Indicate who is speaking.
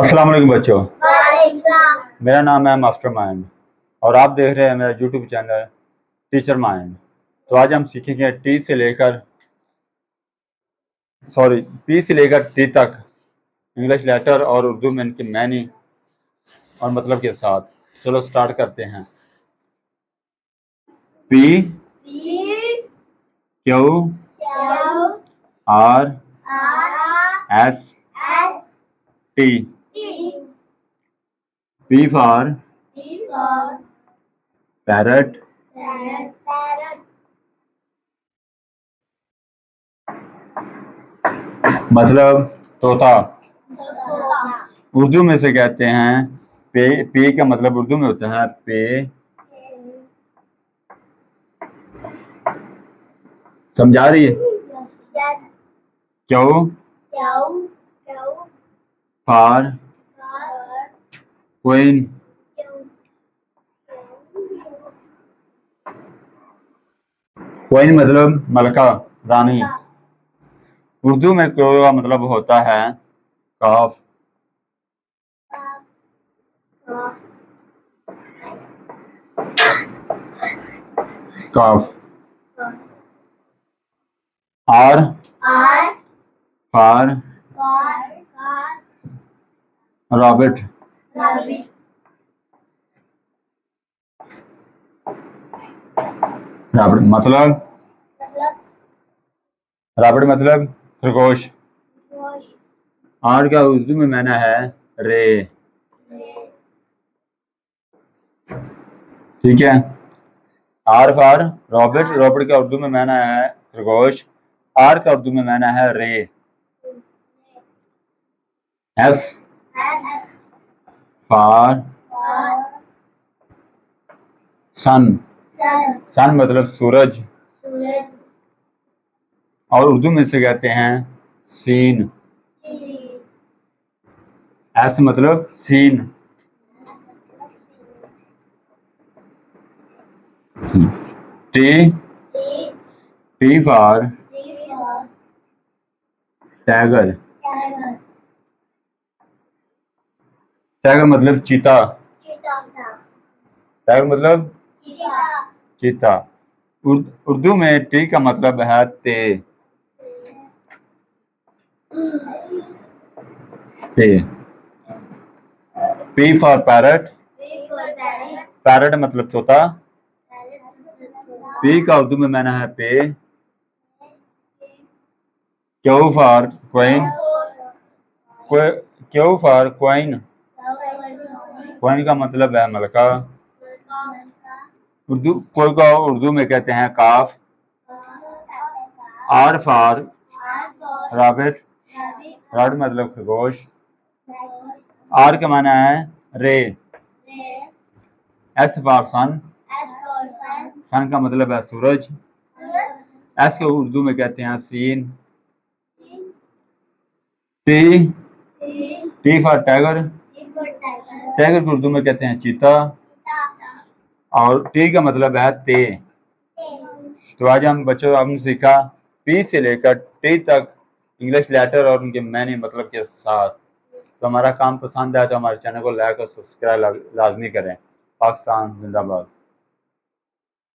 Speaker 1: अस्सलाम वालेकुम बच्चों। मेरा नाम है मास्टर माइंड और आप देख रहे हैं मेरा यूट्यूब चैनल टीचर माइंड। तो आज हम सीखेंगे पी से लेकर टी तक इंग्लिश लेटर और उर्दू में इनकी मैनी और मतलब के साथ। चलो स्टार्ट करते हैं। P, Q, R, S, T. P for parrot, मतलब तोता। उर्दू में से कहते हैं पे। पे का मतलब उर्दू में होता है पे। समझा रही है? क्यों फॉर क्वीन, क्वीन मतलब मलका, रानी। उर्दू में क्यों का मतलब होता है काफ। काफ। आर फॉर रॉबिट, रॉबिट मतलब खरगोश। आर का उर्दू में माना है रे। ठीक है। आर फॉर रॉबिट, रॉबिट का उर्दू में माना है खरगोश। आर का उर्दू में माना है रे। एस फॉर सन, सन मतलब सूरज और उर्दू में से कहते हैं सीन। एस मतलब सीन। T, T for tiger, tiger मतलब चीता, टाइगर मतलब चीता। उर्दू में टी का मतलब है ते। ते। पी फॉर पैरट, पैरट मतलब तोता। पी का उर्दू में माना है पे। Q for queen, Q for queen, queen का मतलब है मलका। कोई का उर्दू में कहते हैं काफ। आर फॉर रॉबिट, रॉड मतलब खरगोश। आर का माना है रे। एस फॉर सन, सन का मतलब है सूरज। एस को उर्दू में कहते हैं सीन। T, T for tiger, tiger को उर्दू में कहते हैं चीता और टी का मतलब है ते। तो आज हम बच्चों हमने सीखा पी से लेकर टी तक इंग्लिश लेटर और उनके मैनी मतलब के साथ। तो हमारा काम पसंद आया तो हमारे चैनल को लाइक और सब्सक्राइब लाजमी करें। पाकिस्तान जिंदाबाद।